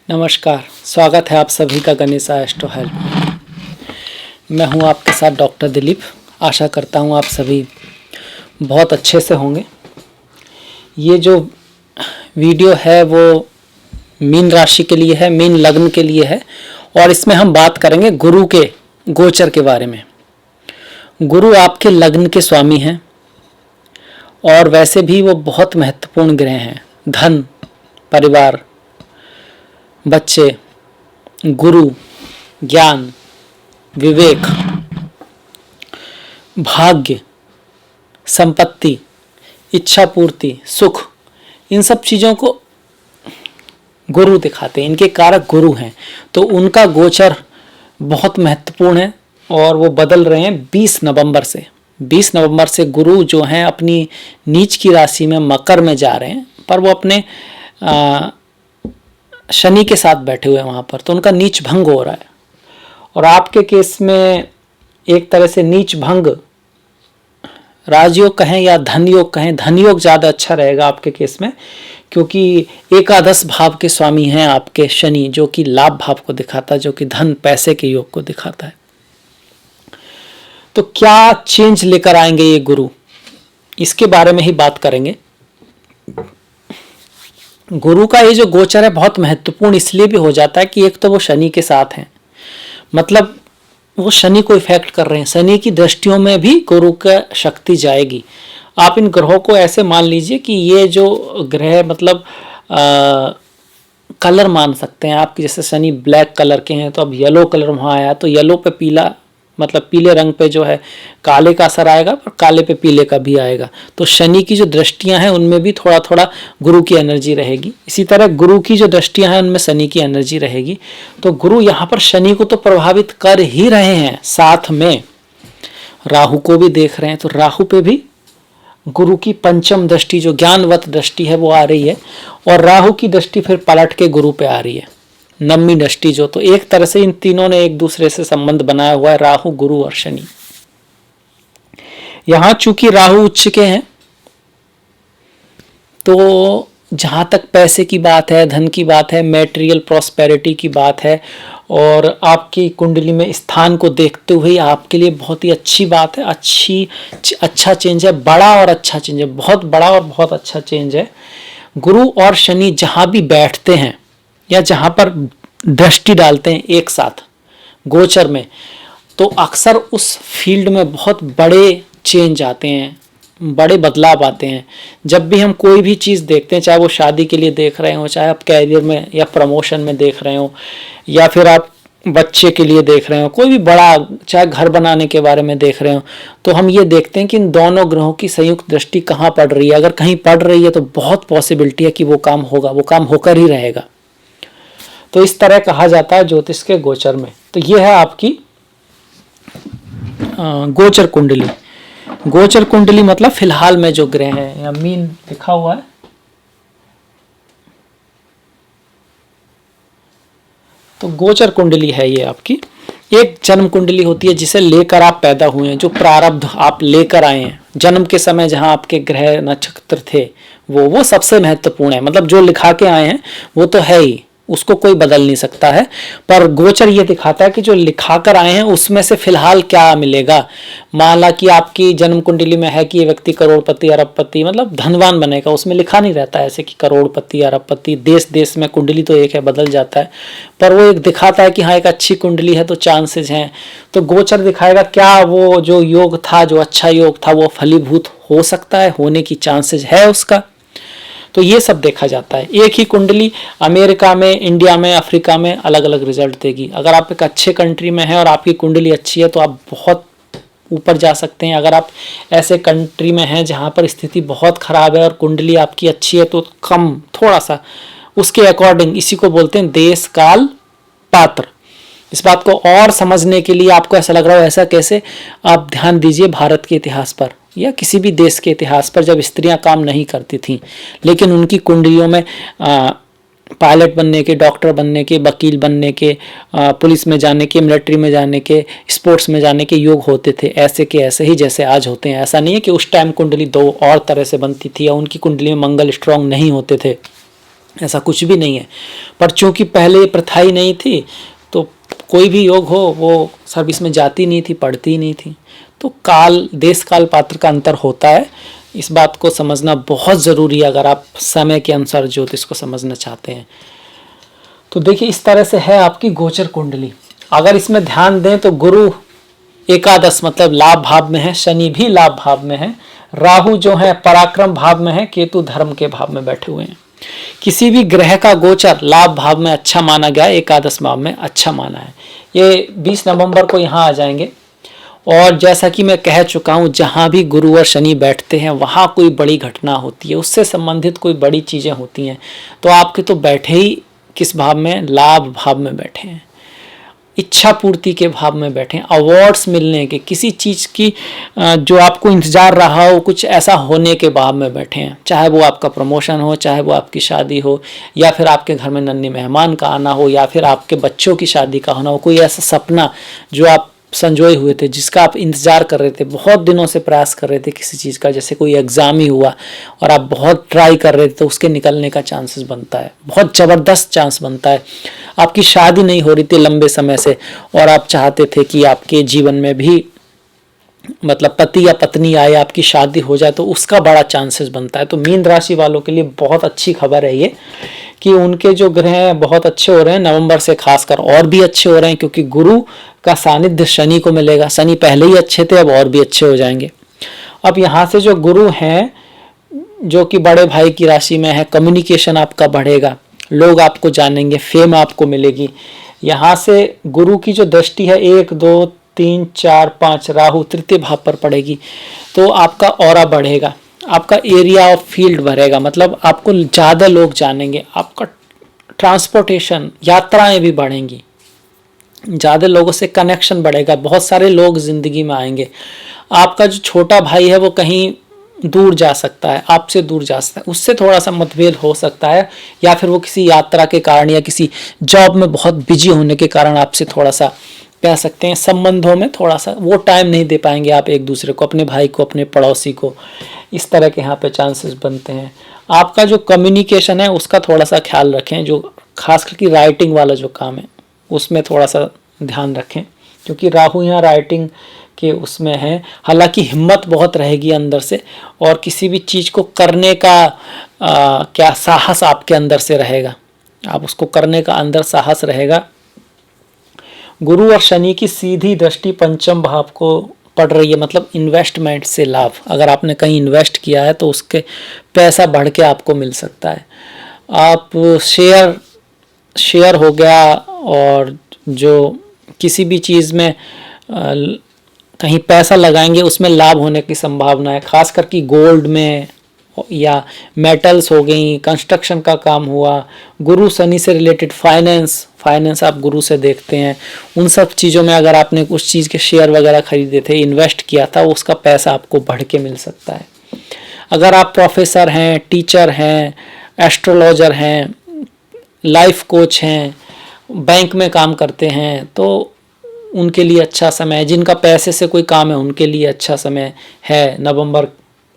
नमस्कार, स्वागत है आप सभी का गणेश एस्ट्रो हेल्प में। मैं हूं आपके साथ डॉक्टर दिलीप। आशा करता हूं आप सभी बहुत अच्छे से होंगे। ये जो वीडियो है वो मीन राशि के लिए है, मीन लग्न के लिए है और इसमें हम बात करेंगे गुरु के गोचर के बारे में। गुरु आपके लग्न के स्वामी हैं और वैसे भी वो बहुत महत्वपूर्ण ग्रह हैं। धन, परिवार, बच्चे, गुरु, ज्ञान, विवेक, भाग्य, संपत्ति, इच्छा पूर्ति, सुख, इन सब चीज़ों को गुरु दिखाते हैं। इनके कारक गुरु हैं, तो उनका गोचर बहुत महत्वपूर्ण है और वो बदल रहे हैं 20 नवंबर से। 20 नवंबर से गुरु जो हैं अपनी नीच की राशि में मकर में जा रहे हैं, पर वो अपने शनि के साथ बैठे हुए हैं वहाँ पर, तो उनका नीच भंग हो रहा है। और आपके केस में एक तरह से नीच भंग राजयोग कहें या धन योग कहें, धन योग ज़्यादा अच्छा रहेगा आपके केस में, क्योंकि एकादश भाव के स्वामी हैं आपके शनि, जो कि लाभ भाव को दिखाता है, जो कि धन पैसे के योग को दिखाता है। तो क्या चेंज लेकर आएंगे ये गुरु, इसके बारे में ही बात करेंगे। गुरु का ये जो गोचर है बहुत महत्वपूर्ण इसलिए भी हो जाता है कि एक तो वो शनि के साथ हैं, मतलब वो शनि को इफेक्ट कर रहे हैं। शनि की दृष्टियों में भी गुरु का शक्ति जाएगी। आप इन ग्रहों को ऐसे मान लीजिए कि ये जो ग्रह मतलब कलर मान सकते हैं आप, जैसे शनि ब्लैक कलर के हैं तो अब येलो कलर वहाँ आया, तो येलो पे पीला, मतलब पीले रंग पे जो है काले का असर आएगा, पर काले पे पीले का भी आएगा। तो शनि की जो दृष्टियां हैं उनमें भी थोड़ा थोड़ा गुरु की एनर्जी रहेगी। इसी तरह गुरु की जो दृष्टियां हैं उनमें शनि की एनर्जी रहेगी। तो गुरु यहाँ पर शनि को तो प्रभावित कर ही रहे हैं, साथ में राहु को भी देख रहे हैं। तो राहु पे भी गुरु की पंचम दृष्टि, जो ज्ञानवत दृष्टि है, वो आ रही है और राहु की दृष्टि फिर पलट के गुरु पे आ रही है, नवमी दृष्टि जो। तो एक तरह से इन तीनों ने एक दूसरे से संबंध बनाया हुआ है, राहु, गुरु और शनि। यहां चूंकि राहु उच्च के हैं, तो जहां तक पैसे की बात है, धन की बात है, मैटेरियल प्रॉस्पेरिटी की बात है, और आपकी कुंडली में स्थान को देखते हुए आपके लिए बहुत ही अच्छी बात है, अच्छा चेंज है, बड़ा और अच्छा चेंज है, बहुत बड़ा और बहुत अच्छा चेंज है। गुरु और शनि जहां भी बैठते हैं या जहां पर दृष्टि डालते हैं एक साथ गोचर में, तो अक्सर उस फील्ड में बहुत बड़े चेंज आते हैं, बड़े बदलाव आते हैं। जब भी हम कोई भी चीज़ देखते हैं, चाहे वो शादी के लिए देख रहे हो, चाहे आप कैरियर में या प्रमोशन में देख रहे हो, या फिर आप बच्चे के लिए देख रहे हो, कोई भी बड़ा, चाहे घर बनाने के बारे में देख रहे हो, तो हम ये देखते हैं कि इन दोनों ग्रहों की संयुक्त दृष्टि कहाँ पड़ रही है। अगर कहीं पड़ रही है तो बहुत पॉसिबिलिटी है कि वो काम होगा, वो काम होकर ही रहेगा। तो इस तरह कहा जाता है ज्योतिष के गोचर में। तो ये है आपकी गोचर कुंडली। गोचर कुंडली मतलब फिलहाल में जो ग्रह है, या मीन लिखा हुआ है, तो गोचर कुंडली है ये आपकी। एक जन्म कुंडली होती है जिसे लेकर आप पैदा हुए हैं, जो प्रारब्ध आप लेकर आए हैं जन्म के समय, जहां आपके ग्रह नक्षत्र थे, वो सबसे महत्वपूर्ण है। मतलब जो लिखा के आए हैं वो तो है ही, उसको कोई बदल नहीं सकता है, पर गोचर ये दिखाता है कि जो लिखा कर आए हैं उसमें से फिलहाल क्या मिलेगा। मान ला कि आपकी जन्म कुंडली में है कि ये व्यक्ति करोड़पति, अरबपति, मतलब धनवान बनेगा, उसमें लिखा नहीं रहता है ऐसे कि करोड़पति, अरबपति। देश देश में कुंडली तो एक है, बदल जाता है, पर वो एक दिखाता है कि हाँ एक अच्छी कुंडली है तो चांसेस हैं। तो गोचर दिखाएगा क्या वो जो योग था, जो अच्छा योग था, वो फलीभूत हो सकता है, होने की चांसेस है उसका। तो ये सब देखा जाता है। एक ही कुंडली अमेरिका में, इंडिया में, अफ्रीका में अलग अलग रिजल्ट देगी। अगर आप एक अच्छे कंट्री में हैं और आपकी कुंडली अच्छी है तो आप बहुत ऊपर जा सकते हैं। अगर आप ऐसे कंट्री में हैं जहाँ पर स्थिति बहुत खराब है और कुंडली आपकी अच्छी है तो कम, थोड़ा सा उसके अकॉर्डिंग, इसी को बोलते हैं देश काल पात्र। इस बात को और समझने के लिए आपको ऐसा लग रहा हो ऐसा कैसे, आप ध्यान दीजिए भारत के इतिहास पर या किसी भी देश के इतिहास पर, जब स्त्रियां काम नहीं करती थीं लेकिन उनकी कुंडलियों में पायलट बनने के, डॉक्टर बनने के, वकील बनने के, पुलिस में जाने के, मिलिट्री में जाने के, स्पोर्ट्स में जाने के योग होते थे, ऐसे के ऐसे ही जैसे आज होते हैं। ऐसा नहीं है कि उस टाइम कुंडली दो और तरह से बनती थी या उनकी कुंडली में मंगल स्ट्रांग नहीं होते थे। ऐसा कुछ भी नहीं है। पर चूंकि पहले ये प्रथा ही नहीं थी तो कोई भी योग हो वो सर्विस में जाती नहीं थी, पढ़ती ही नहीं थी। तो काल, देश काल पात्र का अंतर होता है, इस बात को समझना बहुत ज़रूरी है अगर आप समय के अनुसार ज्योतिष को समझना चाहते हैं। तो देखिए इस तरह से है आपकी गोचर कुंडली। अगर इसमें ध्यान दें तो गुरु एकादश मतलब लाभ भाव में है, शनि भी लाभ भाव में है, राहु जो है पराक्रम भाव में है, केतु धर्म के भाव में बैठे हुए हैं। किसी भी ग्रह का गोचर लाभ भाव में अच्छा माना गया, एकादश भाव में अच्छा माना है। ये 20 नवंबर को यहाँ आ जाएंगे। और जैसा कि मैं कह चुका हूँ, जहाँ भी गुरु और शनि बैठते हैं वहाँ कोई बड़ी घटना होती है, उससे संबंधित कोई बड़ी चीज़ें होती हैं। तो आपके तो बैठे ही किस भाव में, लाभ भाव में बैठे हैं, इच्छा पूर्ति के भाव में बैठे हैं, अवार्ड्स मिलने के, किसी चीज़ की जो आपको इंतजार रहा हो कुछ ऐसा होने के भाव में बैठे हैं। चाहे वो आपका प्रमोशन हो, चाहे वो आपकी शादी हो, या फिर आपके घर में नन्हे मेहमान का आना हो, या फिर आपके बच्चों की शादी का होना हो, कोई ऐसा सपना जो आप संजोए हुए थे, जिसका आप इंतज़ार कर रहे थे, बहुत दिनों से प्रयास कर रहे थे किसी चीज़ का, जैसे कोई एग्ज़ाम ही हुआ और आप बहुत ट्राई कर रहे थे, तो उसके निकलने का चांसेस बनता है, बहुत ज़बरदस्त चांस बनता है। आपकी शादी नहीं हो रही थी लंबे समय से और आप चाहते थे कि आपके जीवन में भी मतलब पति या पत्नी आए, आपकी शादी हो जाए, तो उसका बड़ा चांसेस बनता है। तो मीन राशि वालों के लिए बहुत अच्छी खबर है ये कि उनके जो ग्रह हैं बहुत अच्छे हो रहे हैं, नवंबर से खासकर और भी अच्छे हो रहे हैं, क्योंकि गुरु का सानिध्य शनि को मिलेगा। शनि पहले ही अच्छे थे, अब और भी अच्छे हो जाएंगे। अब यहाँ से जो गुरु हैं जो कि बड़े भाई की राशि में है, कम्युनिकेशन आपका बढ़ेगा, लोग आपको जानेंगे, फेम आपको मिलेगी। यहाँ से गुरु की जो दृष्टि है 1 2 3 4 5 राहु तृतीय भाव पर पड़ेगी, तो आपका ऑरा बढ़ेगा, आपका एरिया ऑफ फील्ड बढ़ेगा, मतलब आपको ज़्यादा लोग जानेंगे, आपका ट्रांसपोर्टेशन यात्राएं भी बढ़ेंगी, ज़्यादा लोगों से कनेक्शन बढ़ेगा, बहुत सारे लोग ज़िंदगी में आएंगे। आपका जो छोटा भाई है वो कहीं दूर जा सकता है, आपसे दूर जा सकता है, उससे थोड़ा सा मतभेद हो सकता है, या फिर वो किसी यात्रा के कारण या किसी जॉब में बहुत बिजी होने के कारण आपसे थोड़ा सा कह सकते हैं संबंधों में थोड़ा सा वो टाइम नहीं दे पाएंगे आप एक दूसरे को, अपने भाई को, अपने पड़ोसी को, इस तरह के यहाँ पे चांसेस बनते हैं। आपका जो कम्युनिकेशन है उसका थोड़ा सा ख्याल रखें, जो खास करके राइटिंग वाला जो काम है उसमें थोड़ा सा ध्यान रखें, क्योंकि राहु यहाँ राइटिंग के उसमें है। हालांकि हिम्मत बहुत रहेगी अंदर से, और किसी भी चीज़ को करने का क्या साहस आपके अंदर से रहेगा, आप उसको करने का अंदर साहस रहेगा। गुरु और शनि की सीधी दृष्टि पंचम भाव को पड़ रही है, मतलब इन्वेस्टमेंट से लाभ, अगर आपने कहीं इन्वेस्ट किया है तो उसके पैसा बढ़ के आपको मिल सकता है। आप शेयर हो गया, और जो किसी भी चीज़ में कहीं पैसा लगाएंगे उसमें लाभ होने की संभावना है, खास करके गोल्ड में या मेटल्स हो गई, कंस्ट्रक्शन का काम हुआ, गुरु शनि से रिलेटेड फाइनेंस आप गुरु से देखते हैं, उन सब चीज़ों में अगर आपने उस चीज़ के शेयर वगैरह खरीदे थे, इन्वेस्ट किया था, उसका पैसा आपको बढ़ के मिल सकता है। अगर आप प्रोफेसर हैं, टीचर हैं, एस्ट्रोलॉजर हैं, लाइफ कोच हैं, बैंक में काम करते हैं, तो उनके लिए अच्छा समय है। जिनका पैसे से कोई काम है उनके लिए अच्छा समय है। नवंबर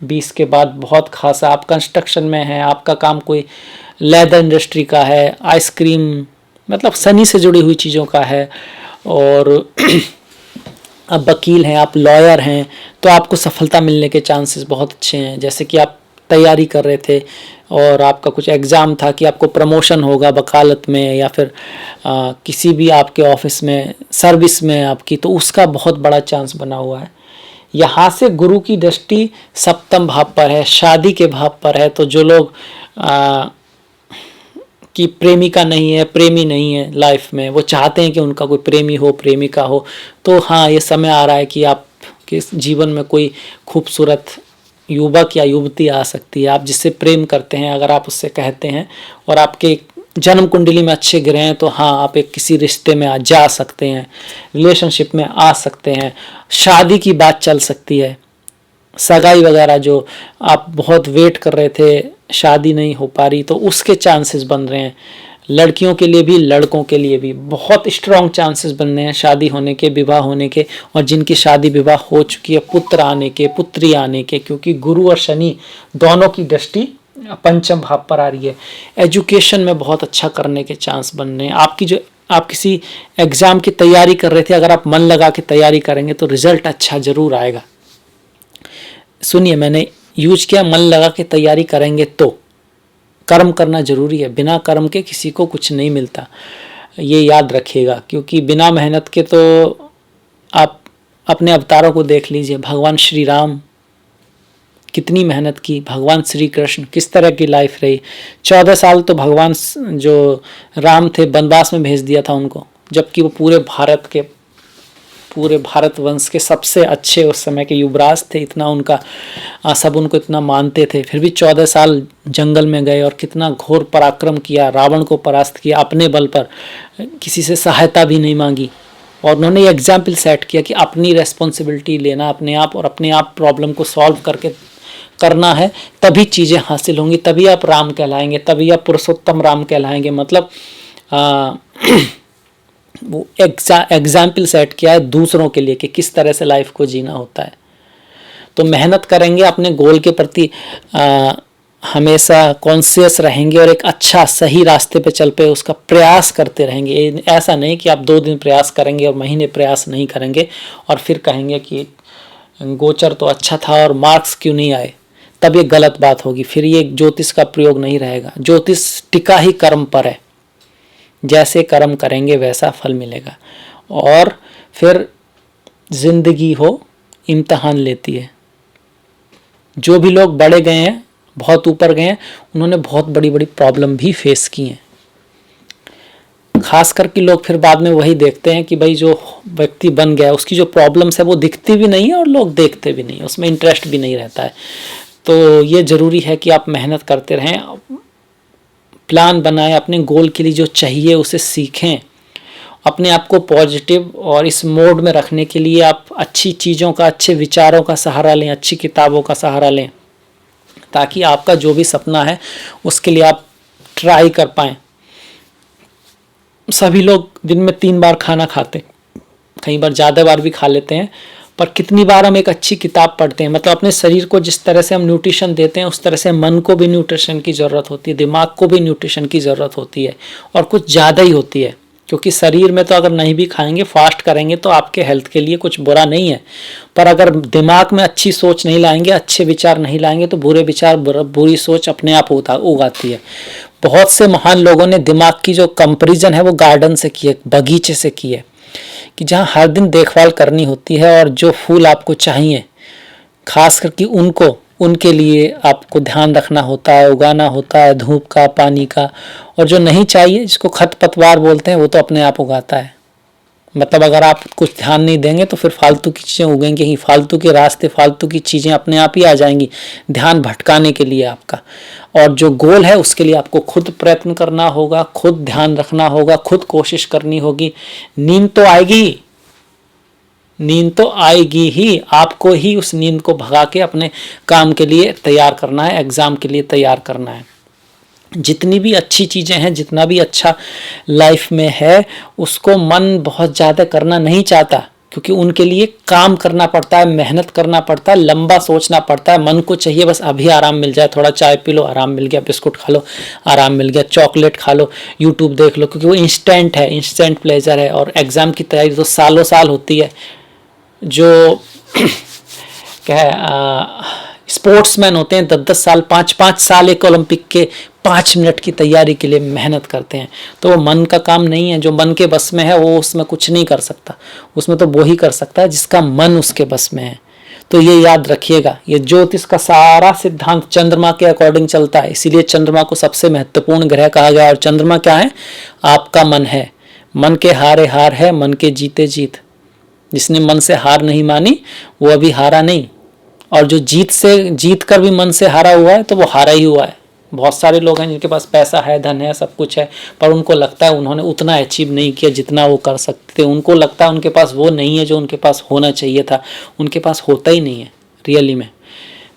20 के बाद बहुत खासा। आप कंस्ट्रक्शन में हैं, आपका काम कोई लेदर इंडस्ट्री का है, आइसक्रीम, मतलब शनि से जुड़ी हुई चीज़ों का है, और आप वकील हैं, आप लॉयर हैं, तो आपको सफलता मिलने के चांसेस बहुत अच्छे हैं। जैसे कि आप तैयारी कर रहे थे और आपका कुछ एग्ज़ाम था कि आपको प्रमोशन होगा वकालत में, या फिर किसी भी आपके ऑफिस में, सर्विस में आपकी, तो उसका बहुत बड़ा चांस बना हुआ है। यहाँ से गुरु की दृष्टि सप्तम भाव पर है, शादी के भाव पर है। तो जो लोग कि प्रेमिका नहीं है, प्रेमी नहीं है लाइफ में, वो चाहते हैं कि उनका कोई प्रेमी हो, प्रेमिका हो, तो हाँ ये समय आ रहा है कि आपके जीवन में कोई खूबसूरत युवक या युवती आ सकती है। आप जिससे प्रेम करते हैं, अगर आप उससे कहते हैं और आपके जन्म कुंडली में अच्छे ग्रह हैं, तो हाँ आप एक किसी रिश्ते में जा सकते हैं, रिलेशनशिप में आ सकते हैं, शादी की बात चल सकती है, सगाई वगैरह जो आप बहुत वेट कर रहे थे, शादी नहीं हो पा रही, तो उसके चांसेस बन रहे हैं। लड़कियों के लिए भी, लड़कों के लिए भी बहुत स्ट्रॉन्ग चांसेस बन रहे हैं शादी होने के, विवाह होने के, और जिनकी शादी विवाह हो चुकी है पुत्र आने के, पुत्री आने के, क्योंकि गुरु और शनि दोनों की दृष्टि पंचम भाव पर आ रही है। एजुकेशन में बहुत अच्छा करने के चांस बन रहे हैं। आपकी जो आप किसी एग्जाम की तैयारी कर रहे थे, अगर आप मन लगा के तैयारी करेंगे तो रिजल्ट अच्छा जरूर आएगा। सुनिए, मैंने यूज किया मन लगा के तैयारी करेंगे तो। कर्म करना जरूरी है, बिना कर्म के किसी को कुछ नहीं मिलता, ये याद रखिएगा। क्योंकि बिना मेहनत के तो आप अपने अवतारों को देख लीजिए, भगवान श्री राम कितनी मेहनत की, भगवान श्री कृष्ण किस तरह की लाइफ रही। 14 साल तो भगवान जो राम थे वनवास में भेज दिया था उनको, जबकि वो पूरे भारत वंश के सबसे अच्छे उस समय के युवराज थे। इतना उनका सब उनको इतना मानते थे, फिर भी 14 साल जंगल में गए और कितना घोर पराक्रम किया, रावण को परास्त किया अपने बल पर, किसी से सहायता भी नहीं मांगी। और उन्होंने ये एग्जाम्पल सेट किया कि अपनी रेस्पॉन्सिबिलिटी लेना अपने आप, और अपने आप प्रॉब्लम को सॉल्व करके करना है, तभी चीज़ें हासिल होंगी, तभी आप राम कहलाएंगे, तभी आप पुरुषोत्तम राम कहलाएंगे। मतलब वो एग्जाम्पल सेट किया है दूसरों के लिए कि किस तरह से लाइफ को जीना होता है। तो मेहनत करेंगे, अपने गोल के प्रति हमेशा कॉन्शियस रहेंगे और एक अच्छा सही रास्ते पे चल पे उसका प्रयास करते रहेंगे। ऐसा नहीं कि आप 2 दिन प्रयास करेंगे और महीने प्रयास नहीं करेंगे और फिर कहेंगे कि गोचर तो अच्छा था और मार्क्स क्यों नहीं आए, तब ये गलत बात होगी, फिर ये ज्योतिष का प्रयोग नहीं रहेगा। ज्योतिष टिका ही कर्म पर है, जैसे कर्म करेंगे वैसा फल मिलेगा। और फिर जिंदगी हो इम्तहान लेती है। जो भी लोग बड़े गए हैं, बहुत ऊपर गए हैं, उन्होंने बहुत बड़ी बड़ी प्रॉब्लम भी फेस की हैं। खास करके लोग फिर बाद में वही देखते हैं कि भाई जो व्यक्ति बन गया उसकी जो प्रॉब्लम्स है वो दिखती भी नहीं है और लोग देखते भी नहीं, उसमें इंटरेस्ट भी नहीं रहता है। तो ये ज़रूरी है कि आप मेहनत करते रहें, प्लान बनाएं, अपने गोल के लिए जो चाहिए उसे सीखें, अपने आप को पॉजिटिव और इस मोड में रखने के लिए आप अच्छी चीज़ों का, अच्छे विचारों का सहारा लें, अच्छी किताबों का सहारा लें, ताकि आपका जो भी सपना है उसके लिए आप ट्राई कर पाएँ। सभी लोग दिन में 3 बार खाना खाते, कई बार ज़्यादा बार भी खा लेते हैं, पर कितनी बार हम एक अच्छी किताब पढ़ते हैं। मतलब अपने शरीर को जिस तरह से हम न्यूट्रिशन देते हैं उस तरह से मन को भी न्यूट्रिशन की ज़रूरत होती है, दिमाग को भी न्यूट्रिशन की ज़रूरत होती है, और कुछ ज़्यादा ही होती है। क्योंकि शरीर में तो अगर नहीं भी खाएंगे, फास्ट करेंगे तो आपके हेल्थ के लिए कुछ बुरा नहीं है, पर अगर दिमाग में अच्छी सोच नहीं लाएंगे, अच्छे विचार नहीं लाएंगे तो बुरे विचार, बुरी सोच अपने आप उगाती है। बहुत से महान लोगों ने दिमाग की जो कंपैरिजन है वो गार्डन से की है, बगीचे से की है, कि जहाँ हर दिन देखभाल करनी होती है और जो फूल आपको चाहिए खास करके उनके लिए आपको ध्यान रखना होता है, उगाना होता है, धूप का, पानी का, और जो नहीं चाहिए जिसको खरपतवार बोलते हैं वो तो अपने आप उगाता है। मतलब अगर आप कुछ ध्यान नहीं देंगे तो फिर फालतू की चीज़ें उगेंगी ही, फालतू के रास्ते, फालतू की चीज़ें अपने आप ही आ जाएंगी ध्यान भटकाने के लिए आपका। और जो गोल है उसके लिए आपको खुद प्रयत्न करना होगा, खुद ध्यान रखना होगा, खुद कोशिश करनी होगी। नींद तो आएगी ही, आपको ही उस नींद को भगा के अपने काम के लिए तैयार करना है, एग्ज़ाम के लिए तैयार करना है। जितनी भी अच्छी चीज़ें हैं, जितना भी अच्छा लाइफ में है, उसको मन बहुत ज़्यादा करना नहीं चाहता, क्योंकि उनके लिए काम करना पड़ता है, मेहनत करना पड़ता है, लंबा सोचना पड़ता है। मन को चाहिए बस अभी आराम मिल जाए, थोड़ा चाय पी लो आराम मिल गया, बिस्कुट खा लो आराम मिल गया, चॉकलेट खा लो, यूट्यूब देख लो, क्योंकि वो इंस्टेंट है, इंस्टेंट प्लेजर है। और एग्ज़ाम की तैयारी तो सालों साल होती है। जो क्या है स्पोर्ट्समैन होते हैं 10-10 साल, 5-5 साल एक ओलंपिक के 5 मिनट की तैयारी के लिए मेहनत करते हैं। तो वो मन का काम नहीं है, जो मन के बस में है वो उसमें कुछ नहीं कर सकता, उसमें तो वो ही कर सकता है जिसका मन उसके बस में है। तो ये याद रखिएगा, ये ज्योतिष का सारा सिद्धांत चंद्रमा के अकॉर्डिंग चलता है, इसीलिए चंद्रमा को सबसे महत्वपूर्ण ग्रह कहा गया। और चंद्रमा क्या है? आपका मन है। मन के हारे हार है, मन के जीते जीत। जिसने मन से हार नहीं मानी वो अभी हारा नहीं, और जो जीत कर भी मन से हारा हुआ है तो वो हारा ही हुआ है। बहुत सारे लोग हैं जिनके पास पैसा है, धन है, सब कुछ है, पर उनको लगता है उन्होंने उतना अचीव नहीं किया जितना वो कर सकते थे। उनको लगता है उनके पास वो नहीं है जो उनके पास होना चाहिए था, उनके पास होता ही नहीं है रियली में।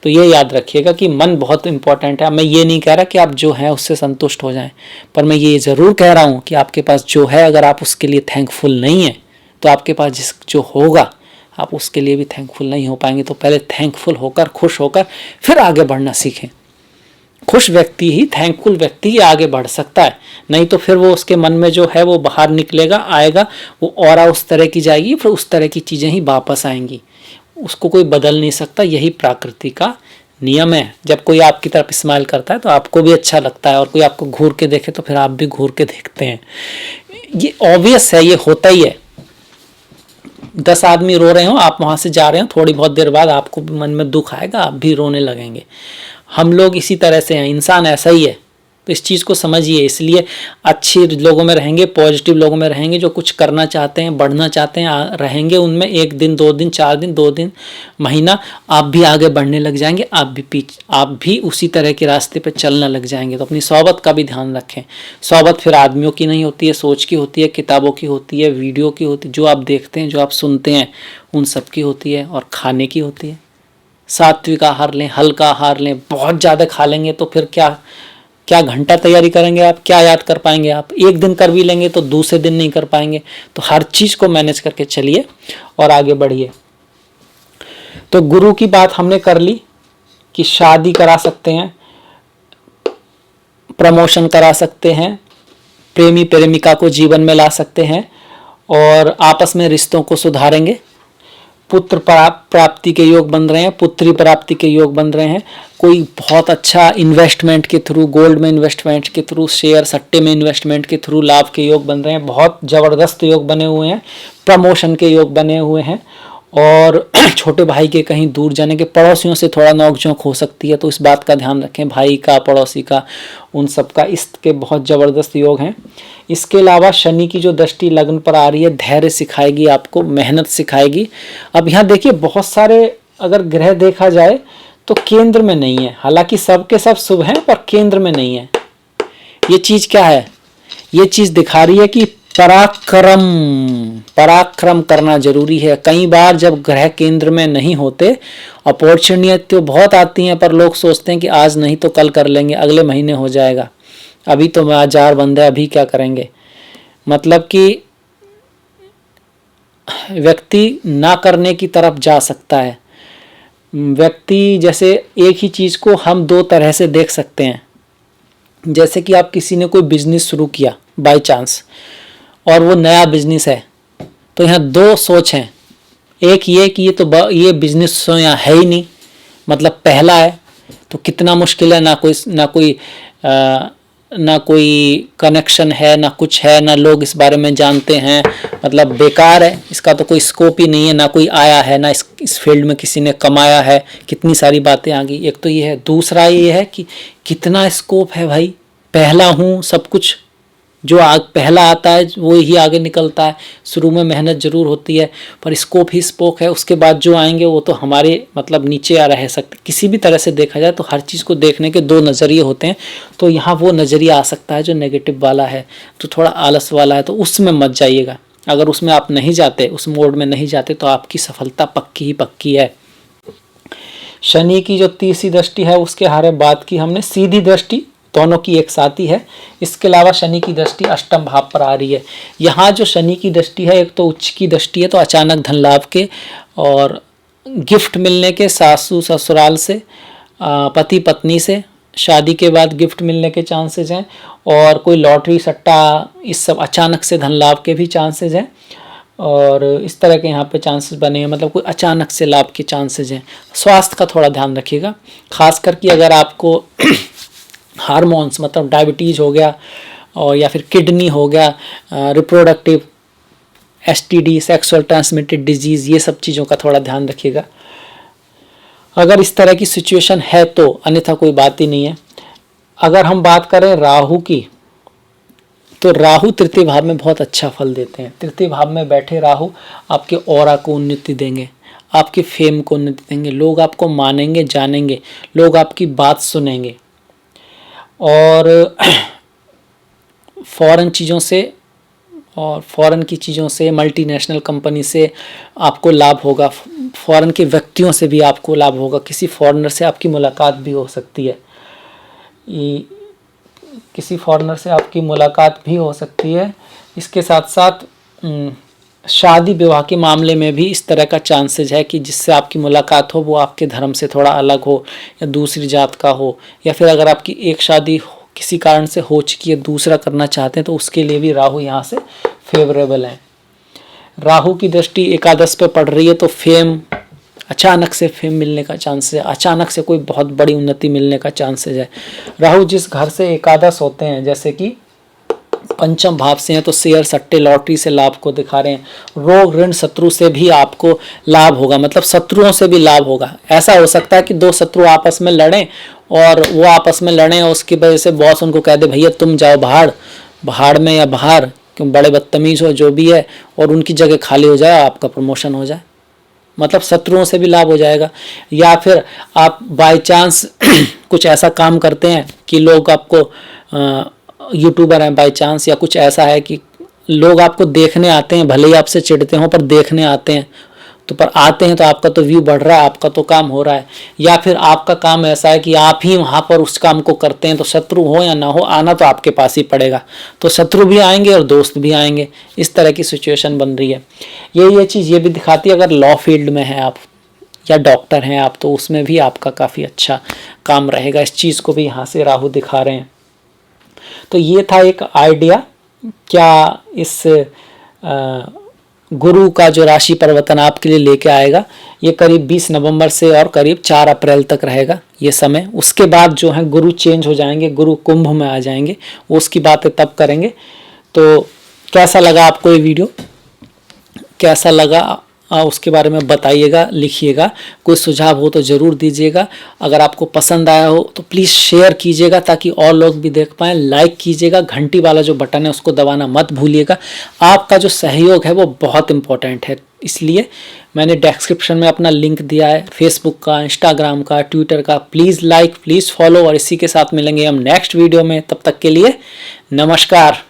तो ये याद रखिएगा कि मन बहुत इंपॉर्टेंट है। मैं ये नहीं कह रहा कि आप जो है उससे संतुष्ट हो जाएं, पर मैं ये ज़रूर कह रहा हूँ कि आपके पास जो है, अगर आप उसके लिए थैंकफुल नहीं है तो आपके पास जो होगा आप उसके लिए भी थैंकफुल नहीं हो पाएंगे। तो पहले थैंकफुल होकर, खुश होकर फिर आगे बढ़ना सीखें। खुश व्यक्ति ही, थैंकफुल व्यक्ति ही आगे बढ़ सकता है। नहीं तो फिर वो उसके मन में जो है वो बाहर निकलेगा, आएगा, वो ऑरा उस तरह की जाएगी, फिर उस तरह की चीज़ें ही वापस आएंगी। उसको कोई बदल नहीं सकता, यही प्रकृति का नियम है। जब कोई आपकी तरफ स्माइल करता है तो आपको भी अच्छा लगता है, और कोई आपको घूर के देखे तो फिर आप भी घूर के देखते हैं। ये ऑब्वियस है, ये होता ही है। 10 आदमी रो रहे हो, आप वहां से जा रहे हो, थोड़ी बहुत देर बाद आपको मन में दुख आएगा, आप भी रोने लगेंगे। हम लोग इसी तरह से हैं, इंसान ऐसा ही है। तो इस चीज़ को समझिए। इसलिए अच्छे लोगों में रहेंगे, पॉजिटिव लोगों में रहेंगे, जो कुछ करना चाहते हैं, बढ़ना चाहते हैं, रहेंगे उनमें। 1 दिन 2 दिन 4 दिन 2 दिन महीना आप भी आगे बढ़ने लग जाएंगे, आप भी उसी तरह के रास्ते पर चलने लग जाएंगे। तो अपनी सोहबत का भी ध्यान रखें। सोहबत फिर आदमियों की नहीं होती है, सोच की होती है, किताबों की होती है, वीडियो की होती है, जो आप देखते हैं, जो आप सुनते हैं, उन सब की होती है, और खाने की होती है। सात्विक आहार लें, हल्का आहार लें। बहुत ज़्यादा खा लेंगे तो फिर क्या घंटा तैयारी करेंगे आप, क्या याद कर पाएंगे आप? एक दिन कर भी लेंगे तो दूसरे दिन नहीं कर पाएंगे। तो हर चीज़ को मैनेज करके चलिए और आगे बढ़िए। तो गुरु की बात हमने कर ली कि शादी करा सकते हैं, प्रमोशन करा सकते हैं, प्रेमी प्रेमिका को जीवन में ला सकते हैं, और आपस में रिश्तों को सुधारेंगे। पुत्र प्राप्ति के योग बन रहे हैं, पुत्री प्राप्ति के योग बन रहे हैं। कोई बहुत अच्छा इन्वेस्टमेंट के थ्रू, गोल्ड में इन्वेस्टमेंट के थ्रू, शेयर सट्टे में इन्वेस्टमेंट के थ्रू लाभ के योग बन रहे हैं। बहुत ज़बरदस्त योग बने हुए हैं। प्रमोशन के योग बने हुए हैं। और छोटे भाई के कहीं दूर जाने के, पड़ोसियों से थोड़ा नोकझोंक हो सकती है, तो इस बात का ध्यान रखें, भाई का, पड़ोसी का, उन सब का। इसके बहुत ज़बरदस्त योग हैं। इसके अलावा शनि की जो दृष्टि लग्न पर आ रही है, धैर्य सिखाएगी आपको, मेहनत सिखाएगी। अब यहाँ देखिए, बहुत सारे अगर ग्रह देखा जाए तो केंद्र में नहीं है। हालांकि सब के सब शुभ हैं, पर केंद्र में नहीं है। ये चीज़ क्या है? ये चीज़ दिखा रही है कि पराक्रम करना जरूरी है। कई बार जब ग्रह केंद्र में नहीं होते, अपॉर्चुनिटी तो बहुत आती हैं, पर लोग सोचते हैं कि आज नहीं तो कल कर लेंगे, अगले महीने हो जाएगा, अभी तो बाजार बंद है, अभी क्या करेंगे। मतलब कि व्यक्ति ना करने की तरफ जा सकता है। व्यक्ति जैसे एक ही चीज़ को हम 2 तरह से देख सकते हैं। जैसे कि आप किसी ने कोई बिजनेस शुरू किया बाय चांस, और वो नया बिजनेस है, तो यहाँ 2 सोच हैं। एक ये कि ये बिजनेस तो यहाँ है ही नहीं, मतलब पहला है तो कितना मुश्किल है, ना कोई कनेक्शन है, ना कुछ है, ना लोग इस बारे में जानते हैं, मतलब बेकार है, इसका तो कोई स्कोप ही नहीं है, ना कोई आया है, ना इस फील्ड में किसी ने कमाया है, कितनी सारी बातें आ गई। एक तो ये है। दूसरा ये है कि कितना स्कोप है भाई, पहला हूँ, सब कुछ जो पहला आता है वो ही आगे निकलता है। शुरू में मेहनत जरूर होती है, पर स्कोप ही स्पोक है। उसके बाद जो आएंगे वो तो हमारे मतलब नीचे आ रह सकते। किसी भी तरह से देखा जाए तो हर चीज़ को देखने के 2 नज़रिए होते हैं। तो यहाँ वो नज़रिया आ सकता है जो नेगेटिव वाला है, जो थोड़ा आलस वाला है, तो उसमें मत जाइएगा। अगर उसमें आप नहीं जाते, उस मोड में नहीं जाते, तो आपकी सफलता पक्की ही पक्की है। शनि की जो तीसरी दृष्टि है उसके हारे बात की हमने, सीधी दृष्टि दोनों की एक साथ ही है। इसके अलावा शनि की दृष्टि अष्टम भाव पर आ रही है। यहाँ जो शनि की दृष्टि है, एक तो उच्च की दृष्टि है, तो अचानक धन लाभ के और गिफ्ट मिलने के, सासू ससुराल से, पति पत्नी से, शादी के बाद गिफ्ट मिलने के चांसेस हैं, और कोई लॉटरी सट्टा, इस सब अचानक से धन लाभ के भी चांसेस हैं, और इस तरह के यहाँ पे चांसेस बने हैं। मतलब कोई अचानक से लाभ के चांसेस हैं। स्वास्थ्य का थोड़ा ध्यान रखिएगा, खास करके अगर आपको हार्मोन्स, मतलब डायबिटीज़ हो गया, और या फिर किडनी हो गया, reproductive STD, sexual transmitted disease, ये सब चीज़ों का थोड़ा ध्यान रखिएगा अगर इस तरह की सिचुएशन है तो। अन्यथा कोई बात ही नहीं है। अगर हम बात करें राहु की, तो राहु तृतीय भाव में बहुत अच्छा फल देते हैं। तृतीय भाव में बैठे राहु आपके ऑरा को उन्नति देंगे, आपके फेम को उन्नति देंगे। लोग आपको मानेंगे, जानेंगे, लोग आपकी बात सुनेंगे, और फॉरेन चीज़ों से और फॉरेन की चीज़ों से, मल्टीनेशनल कंपनी से आपको लाभ होगा। फॉरेन के व्यक्तियों से भी आपको लाभ होगा। किसी फॉरेनर से आपकी मुलाकात भी हो सकती है। किसी फॉरेनर से आपकी मुलाकात भी हो सकती है। इसके साथ साथ शादी विवाह के मामले में भी इस तरह का चांसेस है कि जिससे आपकी मुलाकात हो वो आपके धर्म से थोड़ा अलग हो या दूसरी जात का हो, या फिर अगर आपकी एक शादी किसी कारण से हो चुकी है, दूसरा करना चाहते हैं, तो उसके लिए भी राहु यहाँ से फेवरेबल है। राहु की दृष्टि एकादश पे पड़ रही है तो फेम, अचानक से फेम मिलने का चांसेस है, अचानक से कोई बहुत बड़ी उन्नति मिलने का चांसेस है। राहु जिस घर से एकादश होते हैं, जैसे कि पंचम भाव से हैं, तो शेयर सट्टे लॉटरी से लाभ को दिखा रहे हैं। रोग ऋण शत्रु से भी आपको लाभ होगा, मतलब शत्रुओं से भी लाभ होगा। ऐसा हो सकता है कि दो शत्रु आपस में लड़ें और वो आपस में लड़ें और उसकी वजह से बॉस उनको कह दे भैया तुम जाओ भाड़ में या बाहर, क्यों बड़े बदतमीज हो जो भी है, और उनकी जगह खाली हो जाए, आपका प्रमोशन हो जाए, मतलब शत्रुओं से भी लाभ हो जाएगा। या फिर आप बाय चांस कुछ ऐसा काम करते हैं कि लोग आपको यूट्यूबर हैं बाय चांस, या कुछ ऐसा है कि लोग आपको देखने आते हैं, भले ही आपसे चिढ़ते हों पर देखने आते हैं, तो पर आते हैं तो आपका तो व्यू बढ़ रहा है, आपका तो काम हो रहा है। या फिर आपका काम ऐसा है कि आप ही वहाँ पर उस काम को करते हैं, तो शत्रु हो या ना हो, आना तो आपके पास ही पड़ेगा, तो शत्रु भी आएंगे और दोस्त भी आएंगे। इस तरह की सिचुएशन बन रही है। ये चीज़ ये भी दिखाती है, अगर लॉ फील्ड में है आप या डॉक्टर हैं आप, तो उसमें भी आपका काफ़ी अच्छा काम रहेगा। इस चीज़ को भी यहाँ से राहु दिखा रहे हैं। तो ये था एक आइडिया, क्या इस गुरु का जो राशि परिवर्तन आपके लिए लेके आएगा। ये करीब 20 नवंबर से और करीब 4 अप्रैल तक रहेगा ये समय। उसके बाद जो है गुरु चेंज हो जाएंगे, गुरु कुंभ में आ जाएंगे, उसकी बातें तब करेंगे। तो कैसा लगा आपको ये वीडियो, कैसा लगा उसके बारे में बताइएगा, लिखिएगा। कोई सुझाव हो तो ज़रूर दीजिएगा। अगर आपको पसंद आया हो तो प्लीज़ शेयर कीजिएगा ताकि और लोग भी देख पाएँ। लाइक कीजिएगा, घंटी वाला जो बटन है उसको दबाना मत भूलिएगा। आपका जो सहयोग है वो बहुत इम्पोर्टेंट है, इसलिए मैंने डिस्क्रिप्शन में अपना लिंक दिया है, फेसबुक का, इंस्टाग्राम का, ट्विटर का। प्लीज़ लाइक, प्लीज़ फॉलो, और इसी के साथ मिलेंगे हम नेक्स्ट वीडियो में। तब तक के लिए नमस्कार।